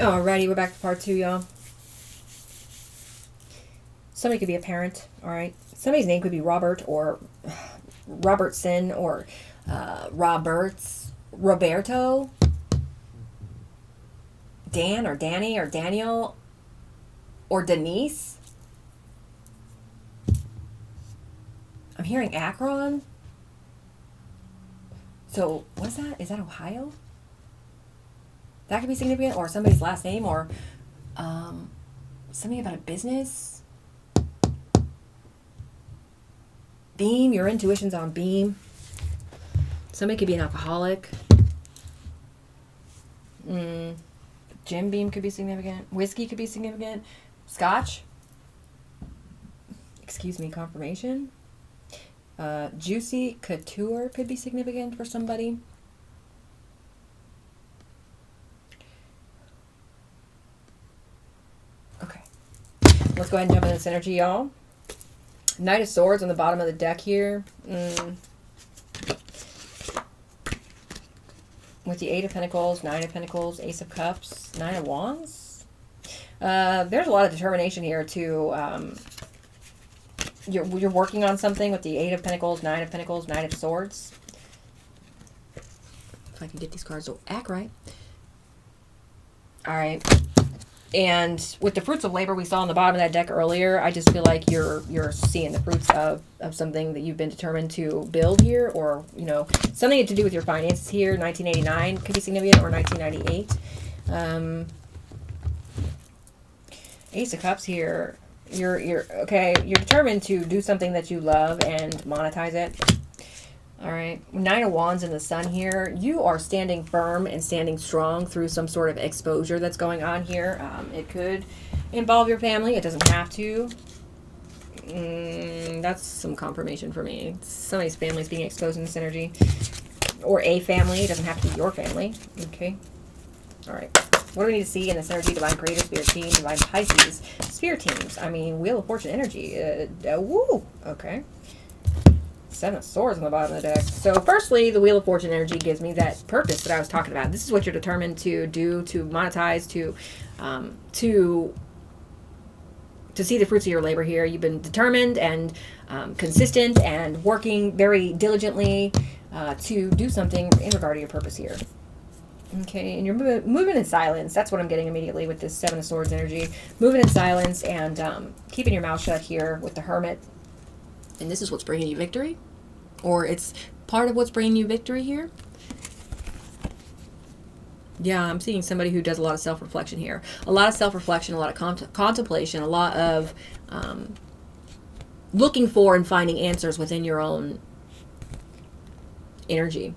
Alrighty, we're back to part 2, y'all. Somebody could be a parent, alright? Somebody's name could be Robert or Robertson or Roberto, Dan or Danny or Daniel or Denise. I'm hearing Akron. So, what is that? Is that Ohio? That could be significant, or somebody's last name, or something about a business. Beam, your intuition's on beam. Somebody could be an alcoholic. Jim Beam could be significant. Whiskey could be significant. Scotch. Excuse me, confirmation. Juicy Couture could be significant for somebody. Okay. Let's go ahead and jump into this energy, y'all. Knight of Swords on the bottom of the deck here. With the Eight of Pentacles, Nine of Pentacles, Ace of Cups, Nine of Wands. There's a lot of determination here to... You're working on something with the Eight of Pentacles, Nine of Pentacles, Nine of Swords. If I can get these cards to act right. Alright. And with the fruits of labor we saw on the bottom of that deck earlier, I just feel like you're seeing the fruits of something that you've been determined to build here, or, you know, something to do with your finances here. 1989 could be significant, or 1998. Ace of Cups here. You're okay. You're determined to do something that you love and monetize it. All right. Nine of Wands in the Sun here. You are standing firm and standing strong through some sort of exposure that's going on here. It could involve your family. It doesn't have to. That's some confirmation for me. Somebody's family is being exposed in this energy. Or a family. It doesn't have to be your family. Okay. All right. What do we need to see in this energy? Divine Creator, Spirit Team, Divine Pisces, Spirit Teams. I mean, Wheel of Fortune energy. Woo! Okay. Seven of Swords on the bottom of the deck. So, firstly, the Wheel of Fortune energy gives me that purpose that I was talking about. This is what you're determined to do, to monetize, to see the fruits of your labor here. You've been determined and consistent and working very diligently to do something in regard to your purpose here. Okay, and you're moving in silence. That's what I'm getting immediately with this Seven of Swords energy. Moving in silence and keeping your mouth shut here with the Hermit. And this is what's bringing you victory? Or it's part of what's bringing you victory here? Yeah, I'm seeing somebody who does a lot of self-reflection here. A lot of self-reflection, a lot of contemplation, a lot of looking for and finding answers within your own energy.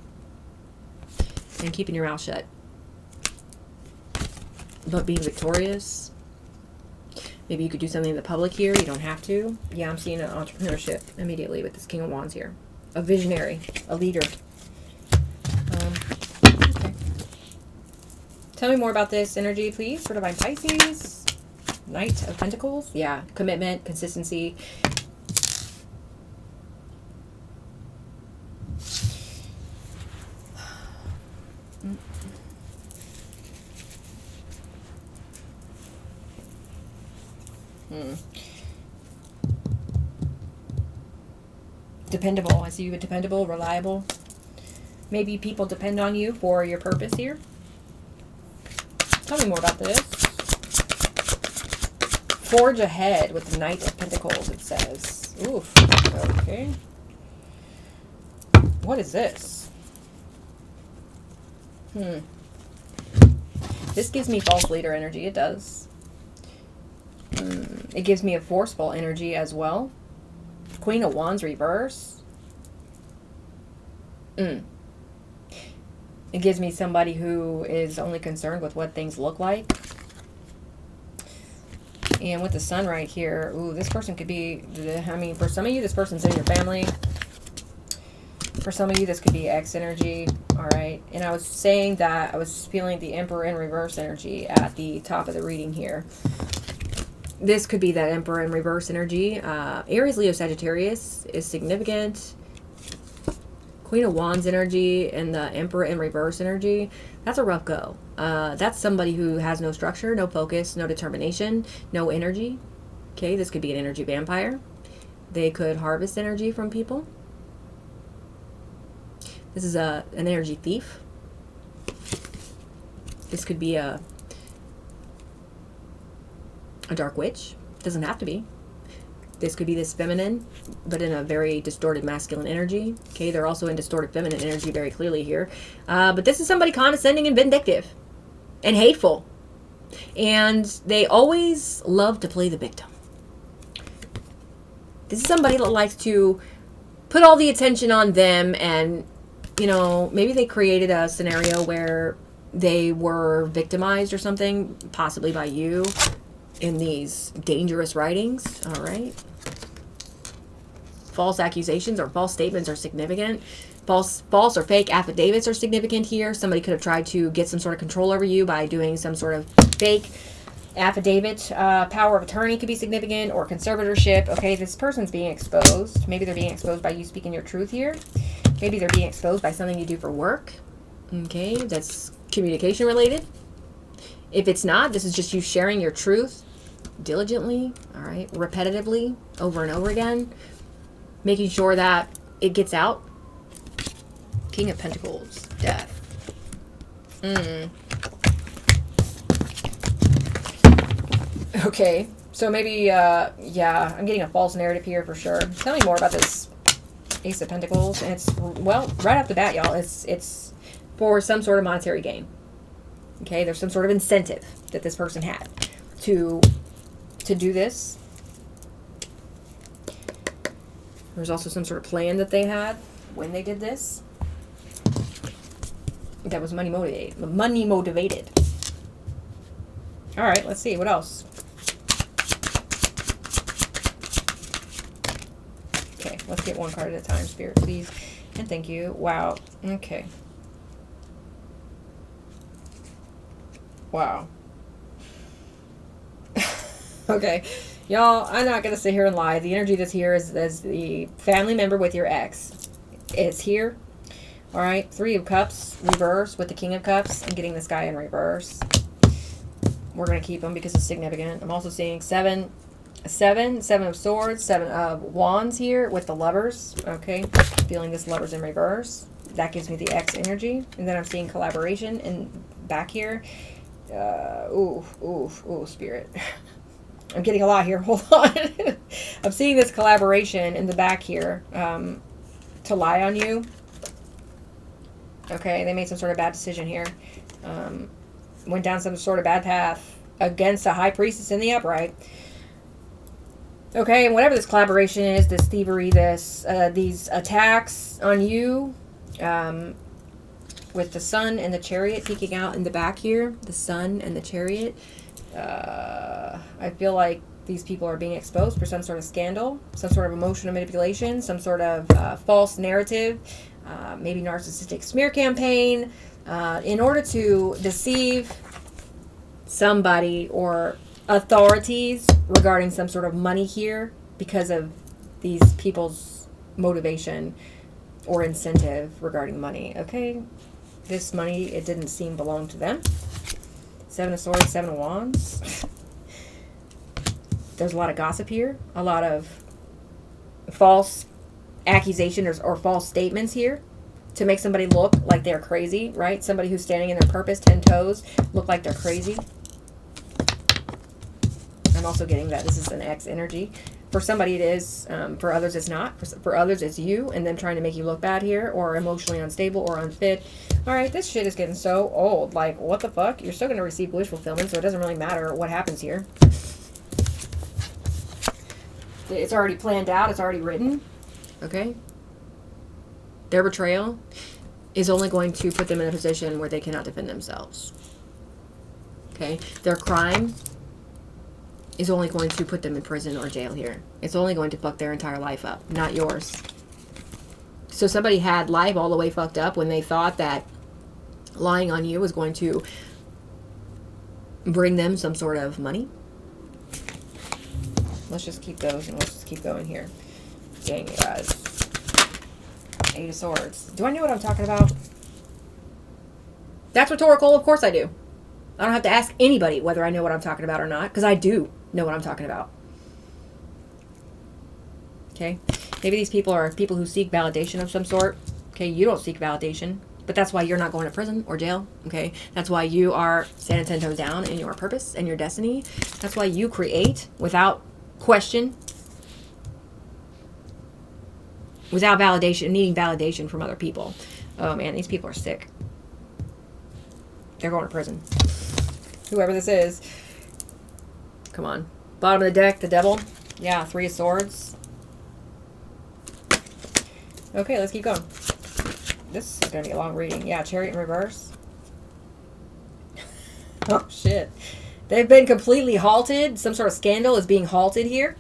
And keeping your mouth shut. But being victorious. Maybe you could do something in the public here. You don't have to. Yeah, I'm seeing an entrepreneurship immediately with this King of Wands here. A visionary. A leader. Okay. Tell me more about this energy, please, for Divine Pisces. Knight of Pentacles. Yeah, commitment, consistency. Dependable. I see you as dependable, reliable. Maybe people depend on you for your purpose here. Tell me more about this. Forge ahead with the Knight of Pentacles, it says. Oof. Okay. What is this? This gives me false leader energy. It does. It gives me a forceful energy as well. Queen of Wands reverse. It gives me somebody who is only concerned with what things look like. And with the Sun right here, ooh, this person could be, I mean, for some of you, this person's in your family. For some of you, this could be X energy. All right. And I was saying that I was feeling the Emperor in reverse energy at the top of the reading here. This could be that Emperor in reverse energy. Aries, Leo, Sagittarius is significant. Queen of Wands energy and the Emperor in reverse energy. That's a rough go. That's somebody who has no structure, no focus, no determination, no energy. Okay, this could be an energy vampire. They could harvest energy from people. This is an energy thief. This could be a dark witch. Doesn't have to be. This could be this feminine, but in a very distorted masculine energy. Okay, they're also in distorted feminine energy very clearly here. But this is somebody condescending and vindictive and hateful. And they always love to play the victim. This is somebody that likes to put all the attention on them, and, you know, maybe they created a scenario where they were victimized or something, possibly by you, in these dangerous writings. All right. False accusations or false statements are significant. False or fake affidavits are significant here. Somebody could have tried to get some sort of control over you by doing some sort of fake affidavit. Power of attorney could be significant, or conservatorship. Okay, this person's being exposed. Maybe they're being exposed by you speaking your truth here. Maybe they're being exposed by something you do for work. Okay, that's communication related. If it's not, this is just you sharing your truth diligently, all right, repetitively, over and over again, making sure that it gets out. King of Pentacles, death. Okay, so maybe, yeah, I'm getting a false narrative here for sure. Tell me more about this Ace of Pentacles. And it's, well, right off the bat, y'all, it's for some sort of monetary gain. Okay, there's some sort of incentive that this person had to do this. There's also some sort of plan that they had when they did this. That was money motivated. Money motivated. All right, let's see what else. Okay, let's get one card at a time, Spirit, please, and thank you. Wow. Okay. Wow. Okay. Y'all, I'm not going to sit here and lie. The energy that's here is the family member with your ex. It's here. All right. 3 of Cups, reverse with the King of Cups. I'm getting this guy in reverse. We're going to keep him because it's significant. I'm also seeing 7 of Swords, 7 of Wands here with the Lovers. Okay. Feeling this Lovers in reverse. That gives me the ex energy. And then I'm seeing collaboration in back here. Ooh, Spirit. I'm getting a lot here. Hold on. I'm seeing this collaboration in the back here to lie on you. Okay, they made some sort of bad decision here. Went down some sort of bad path against a high priestess in the upright. Okay, and whatever this collaboration is, this thievery, these attacks on you, with the Sun and the Chariot peeking out in the back here, the Sun and the Chariot. I feel like these people are being exposed for some sort of scandal, some sort of emotional manipulation, some sort of false narrative, maybe narcissistic smear campaign, in order to deceive somebody or authorities regarding some sort of money here because of these people's motivation or incentive regarding money. Okay, this money, it didn't seem belong to them. 7 of Swords, 7 of Wands. There's a lot of gossip here. A lot of false accusations or false statements here to make somebody look like they're crazy, right? Somebody who's standing in their purpose, 10 toes, look like they're crazy. I'm also getting that this is an ex energy. For somebody it is, for others it's not. For others it's you and them trying to make you look bad here, or emotionally unstable or unfit. All right, this shit is getting so old. Like, what the fuck? You're still going to receive wish fulfillment, so it doesn't really matter what happens here. It's already planned out. It's already written. Okay? Their betrayal is only going to put them in a position where they cannot defend themselves. Okay? Their crime is only going to put them in prison or jail here. It's only going to fuck their entire life up, not yours. So somebody had life all the way fucked up when they thought that lying on you was going to bring them some sort of money. Let's just keep those and let's just keep going here. Dang, you guys. 8 of Swords. Do I know what I'm talking about? That's rhetorical. Of course I do. I don't have to ask anybody whether I know what I'm talking about or not, because I do know what I'm talking about. Okay? Maybe these people are people who seek validation of some sort. Okay? You don't seek validation, but that's why you're not going to prison or jail. Okay? That's why you are standing 10 toes down in your purpose and your destiny. That's why you create without question, without validation, needing validation from other people. Oh man, these people are sick. They're going to prison. Whoever this is. Come on. Bottom of the deck, the devil. Yeah, 3 of swords. Okay, let's keep going. This is going to be a long reading. Yeah, chariot in reverse. Oh, shit. They've been completely halted. Some sort of scandal is being halted here.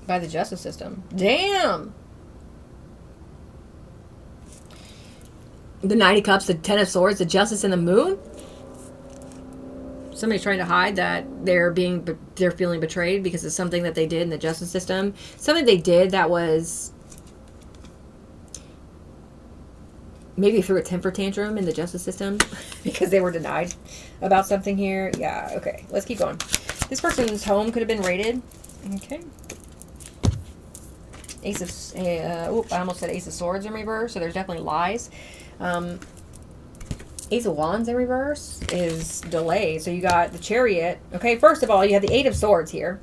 By the justice system. Damn! The Knight of Cups, the Ten of Swords, the Justice, and the Moon. Somebody's trying to hide that they're feeling betrayed because of something that they did in the justice system. Something they did that was maybe threw a temper tantrum in the justice system because they were denied about something here. Yeah, okay. Let's keep going. This person's home could have been raided. Okay. Ace of... I almost said Ace of Swords in reverse, so there's definitely lies. Ace of Wands in reverse is delay. So you got the Chariot. Okay, first of all, you have the Eight of Swords here,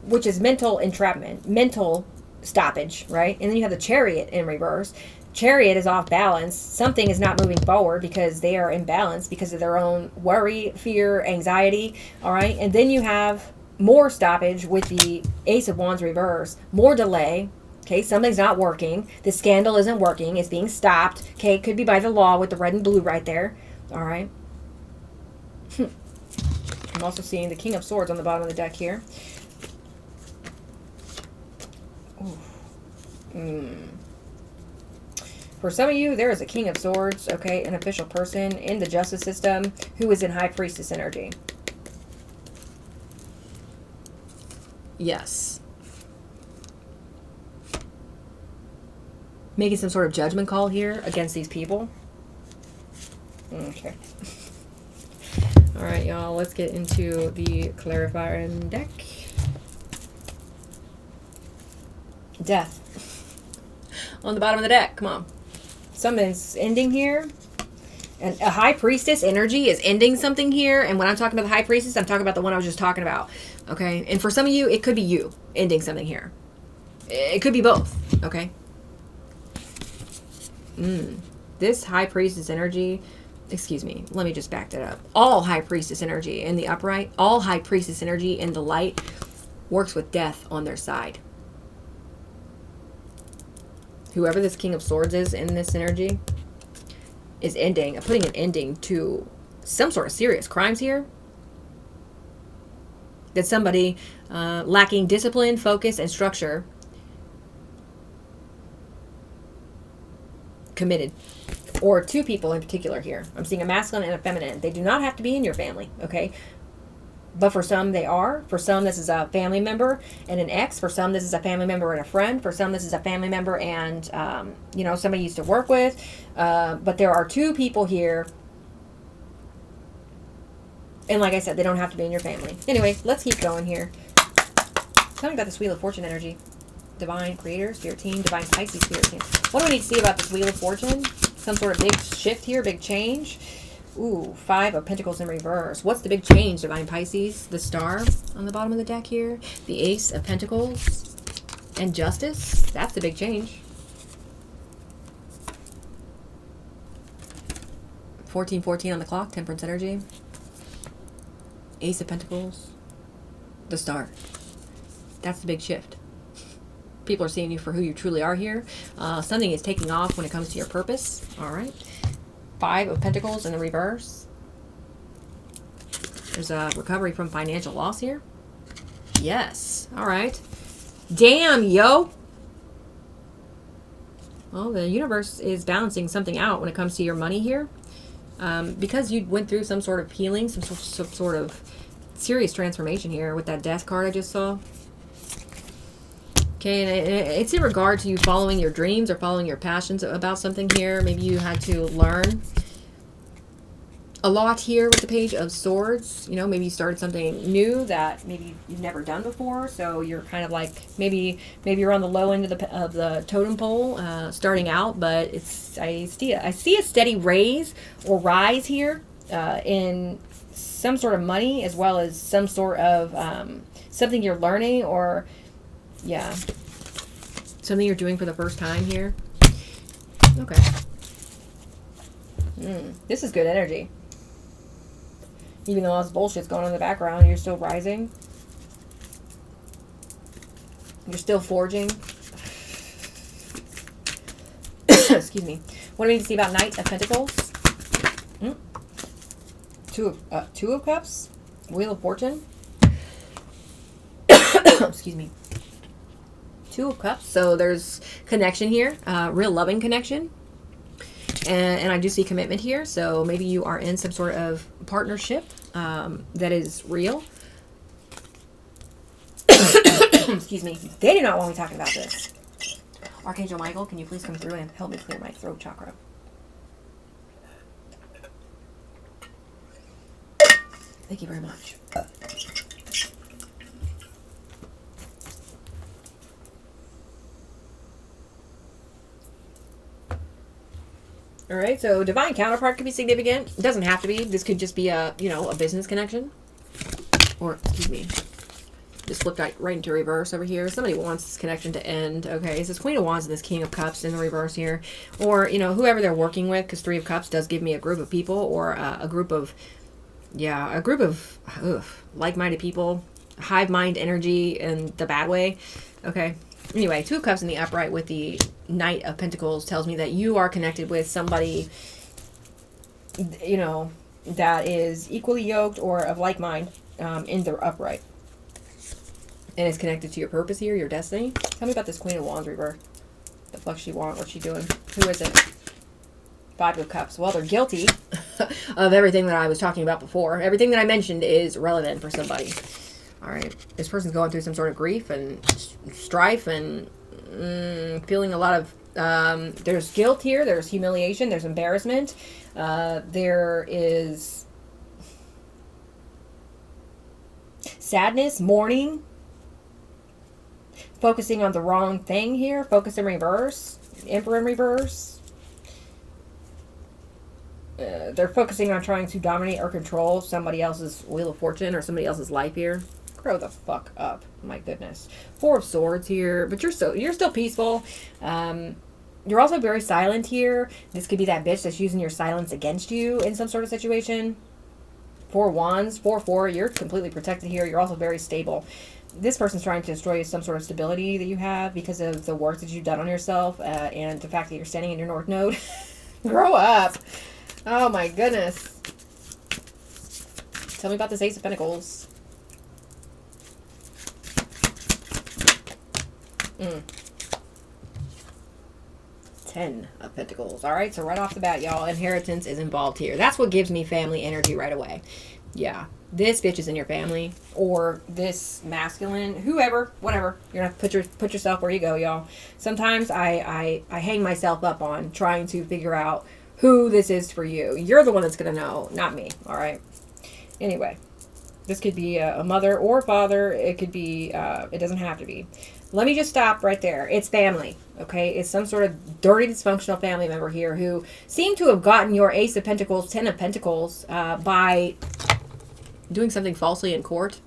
which is mental entrapment, mental stoppage, right? And then you have the Chariot in reverse. Chariot is off balance. Something is not moving forward because they are imbalanced because of their own worry, fear, anxiety, all right? And then you have more stoppage with the Ace of Wands reverse, more delay. Okay, something's not working. The scandal isn't working. It's being stopped. Okay, it could be by the law with the red and blue right there. All right. I'm also seeing the King of Swords on the bottom of the deck here. For some of you, there is a King of Swords, okay, an official person in the justice system who is in High Priestess energy. Yes. Making some sort of judgment call here against these people. Okay. All right, y'all. Let's get into the clarifying deck. Death. On the bottom of the deck. Come on. Something's ending here. And a High Priestess energy is ending something here. And when I'm talking about the High Priestess, I'm talking about the one I was just talking about. Okay? And for some of you, it could be you ending something here. It could be both. Okay? This High Priestess energy, excuse me, let me just back that up. All High Priestess energy in the upright, all High Priestess energy in the light works with death on their side. Whoever this King of Swords is in this energy is putting an ending to some sort of serious crimes here. That somebody lacking discipline, focus, and structure committed. Or 2 people in particular here. I'm seeing a masculine and a feminine. They do not have to be in your family, okay? But for some, they are. For some, this is a family member and an ex. For some, this is a family member and a friend. For some, this is a family member and, somebody you used to work with. But there are 2 people here. And like I said, they don't have to be in your family. Anyway, let's keep going here. Tell me about this Wheel of Fortune energy. Divine Creator, Spirit Team, Divine Pisces, Spirit Team. What do we need to see about this Wheel of Fortune? Some sort of big shift here, big change. Ooh, 5 of Pentacles in reverse. What's the big change, Divine Pisces? The Star on the bottom of the deck here. The Ace of Pentacles. And Justice. That's the big change. 14:14 on the clock, Temperance energy. Ace of Pentacles. The Star. That's the big shift. People are seeing you for who you truly are here. Something is taking off when it comes to your purpose. All right. 5 of Pentacles in the reverse. There's a recovery from financial loss here. Yes. All right. Damn, yo. Well, the universe is balancing something out when it comes to your money here. Because you went through some sort of healing, some sort of serious transformation here with that Death card I just saw. Okay, and it's in regard to you following your dreams or following your passions about something here. Maybe you had to learn a lot here with the Page of Swords. You know, maybe you started something new that maybe you've never done before. So you're kind of like, maybe you're on the low end of the totem pole, starting out. But I see a steady raise or rise here in some sort of money, as well as some sort of something you're learning, or yeah, something you're doing for the first time here. Okay. This is good energy. Even though all this bullshit's going on in the background, you're still rising. You're still forging. Excuse me. What do we need to see about Knight of Pentacles? Two of Cups. Wheel of Fortune. Excuse me. Two of Cups. So there's connection here. Real loving connection. And I do see commitment here. So maybe you are in some sort of partnership that is real. Excuse me. They do not want me talking about this. Archangel Michael, can you please come through and help me clear my throat chakra? Thank you very much. All right, so divine counterpart could be significant. It doesn't have to be. This could just be a, you know, a business connection. Or, excuse me, just flipped right into reverse over here. Somebody wants this connection to end. Okay, it's this Queen of Wands and this King of Cups in the reverse here. Or, you know, whoever they're working with, because Three of Cups does give me a group of people, or a group of, yeah, a group of like-minded people. Hive mind energy in the bad way. Okay. Anyway, Two of Cups in the upright with the Knight of Pentacles tells me that you are connected with somebody, you know, that is equally yoked or of like mind in the upright. And is connected to your purpose here, your destiny. Tell me about this Queen of Wands reverse. The fuck she want? What's she doing? Who is it? Five of Cups. Well, they're guilty of everything that I was talking about before. Everything that I mentioned is relevant for somebody. All right, this person's going through some sort of grief and strife and feeling a lot of, there's guilt here, there's humiliation, there's embarrassment, there is sadness, mourning, focusing on the wrong thing here, focus in reverse, Emperor in reverse. They're focusing on trying to dominate or control somebody else's Wheel of Fortune or somebody else's life here. Grow the fuck up. My goodness. Four of Swords here, but you're still peaceful. You're also very silent here. This could be that bitch that's using your silence against you in some sort of situation. Four Wands, 4-4. You're completely protected here. You're also very stable. This person's trying to destroy some sort of stability that you have because of the work that you've done on yourself and the fact that you're standing in your North Node. Grow up. Oh my goodness. Tell me about this Ace of Pentacles. 10 of Pentacles. All right, so right off the bat, y'all, inheritance is involved here. That's what gives me family energy right away. Yeah, this bitch is in your family, or this masculine, whoever, whatever. You're gonna have to put yourself where you go, y'all. Sometimes I hang myself up on trying to figure out who this is for you. You're the one that's gonna know, not me. All right. Anyway, this could be a mother or a father. It could be. It doesn't have to be. Let me just stop right there. It's family, okay? It's some sort of dirty, dysfunctional family member here who seem to have gotten your Ace of Pentacles, 10 of Pentacles, by doing something falsely in court.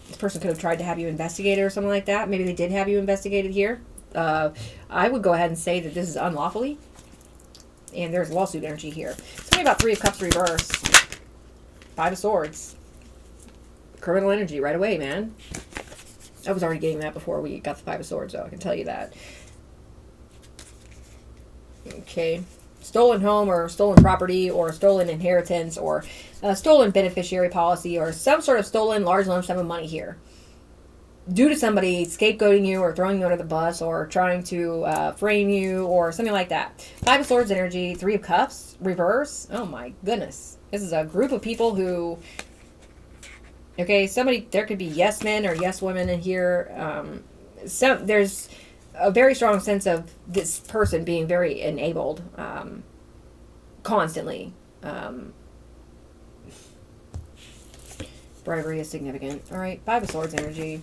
This person could have tried to have you investigated or something like that. Maybe they did have you investigated here. I would go ahead and say that this is unlawfully. And there's lawsuit energy here. Tell me about Three of Cups reverse. Five of Swords. Criminal energy right away, man. I was already getting that before we got the Five of Swords, so I can tell you that. Okay. Stolen home or stolen property or stolen inheritance or a stolen beneficiary policy or some sort of stolen large lump sum of money here. Due to somebody scapegoating you or throwing you under the bus or trying to frame you or something like that. Five of Swords energy, Three of Cups, reverse. Oh my goodness. This is a group of people who Okay, somebody, there could be yes men or yes women in here. There's a very strong sense of this person being very enabled constantly. Bribery is significant. All right, Five of Swords energy.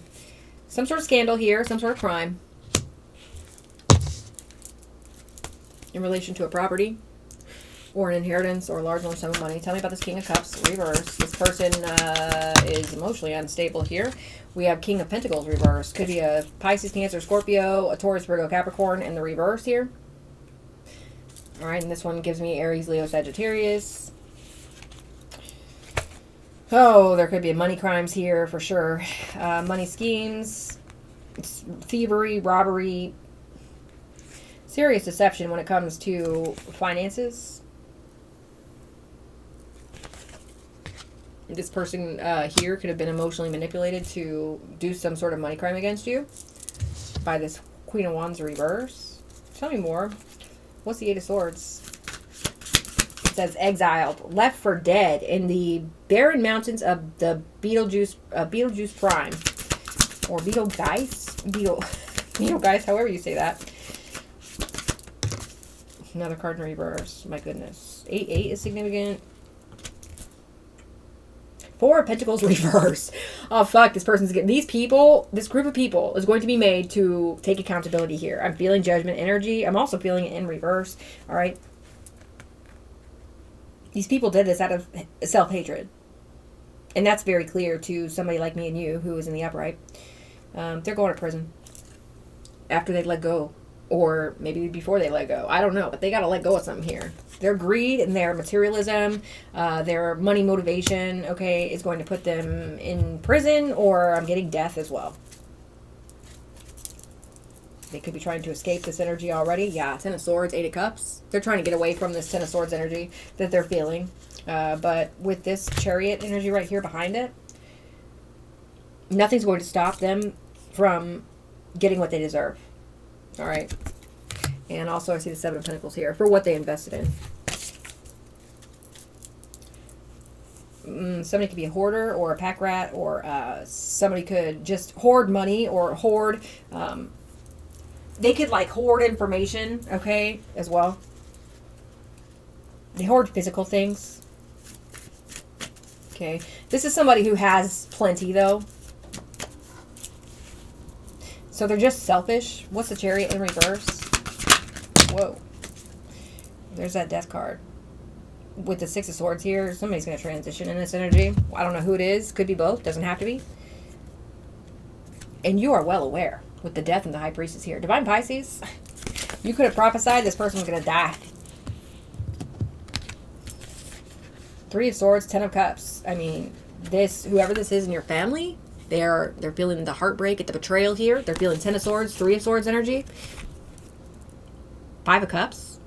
Some sort of scandal here, some sort of crime in relation to a property or an inheritance or a large lump sum of money. Tell me about this King of Cups reverse. This person is emotionally unstable here. We have King of Pentacles reverse. Could be a Pisces, Cancer, Scorpio, a Taurus, Virgo, Capricorn in the reverse here. All right, and this one gives me Aries, Leo, Sagittarius. Oh, there could be money crimes here for sure. Money schemes, thievery, robbery, serious deception when it comes to finances. This person here could have been emotionally manipulated to do some sort of money crime against you by this Queen of Wands reverse. Tell me more. What's the Eight of Swords? It says exiled, left for dead in the barren mountains of the Betelgeuse Prime, or Betelgeuse, however you say that. Another card in reverse. My goodness, 8-8 is significant. Four of Pentacles reverse. Oh fuck! This person's getting these people. This group of people is going to be made to take accountability here. I'm feeling Judgment energy. I'm also feeling it in reverse. All right. These people did this out of self-hatred. And that's very clear to somebody like me and you who is in the upright. They're going to prison after they let go. Or maybe before they let go. I don't know. But they got to let go of something here. Their greed and their materialism, their money motivation, okay, is going to put them in prison, or I'm getting death as well. They could be trying to escape this energy already. Yeah, Ten of Swords, Eight of Cups. They're trying to get away from this Ten of Swords energy that they're feeling. But with this Chariot energy right here behind it, nothing's going to stop them from getting what they deserve. All right. And also I see the Seven of Pentacles here for what they invested in. Somebody could be a hoarder or a pack rat, or somebody could just hoard money or hoard... they could like hoard information, okay, as well. They hoard physical things. Okay. This is somebody who has plenty, though. So they're just selfish. What's the Chariot in reverse? Whoa. There's that Death card. With the Six of Swords here, somebody's going to transition in this energy. I don't know who it is. Could be both. Doesn't have to be. And you are well aware with the Death and the High Priestess here. Divine Pisces, you could have prophesied this person was going to die. Three of Swords, Ten of Cups. I mean, this, whoever this is in your family, they're feeling the heartbreak at the betrayal here. They're feeling Ten of Swords, Three of Swords energy. Five of Cups.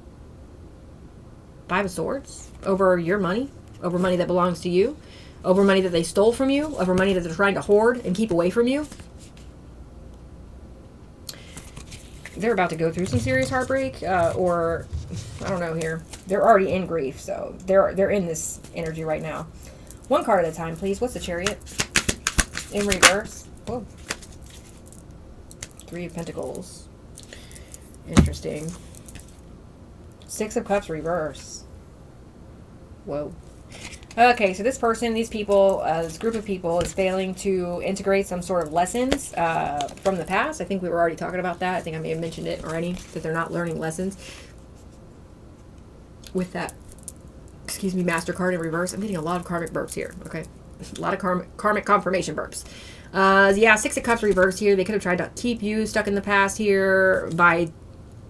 Five of Swords. Over your money. Over money that belongs to you. Over money that they stole from you. Over money that they're trying to hoard and keep away from you. They're about to go through some serious heartbreak. Or, I don't know here. They're already in grief. So, they're in this energy right now. One card at a time, please. What's the Chariot? In reverse. Whoa. Three of Pentacles. Interesting. Six of Cups reverse. Whoa. Okay, so this person, these people, this group of people is failing to integrate some sort of lessons from the past. I think we were already talking about that. I think I may have mentioned it already, that they're not learning lessons. With that, excuse me, Master card in reverse. I'm getting a lot of karmic burps here, okay? A lot of karmic confirmation burps. Yeah, Six of Cups reverse here. They could have tried to keep you stuck in the past here by,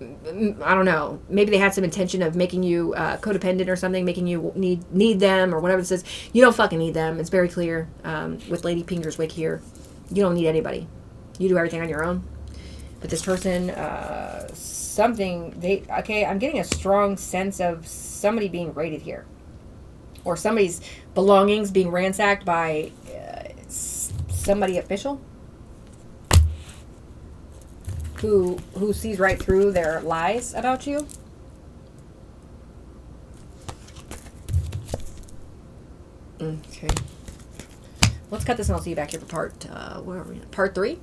I don't know, maybe they had some intention of making you codependent or something, making you need them or whatever it says. You don't fucking need them. It's very clear with Lady Pinger's Wig here. You don't need anybody. You do everything on your own. But this person, okay, I'm getting a strong sense of somebody being raided here. Or somebody's belongings being ransacked by somebody official who sees right through their lies about you. Okay. let's cut this and I'll see you back here for part, where are we? Part 3.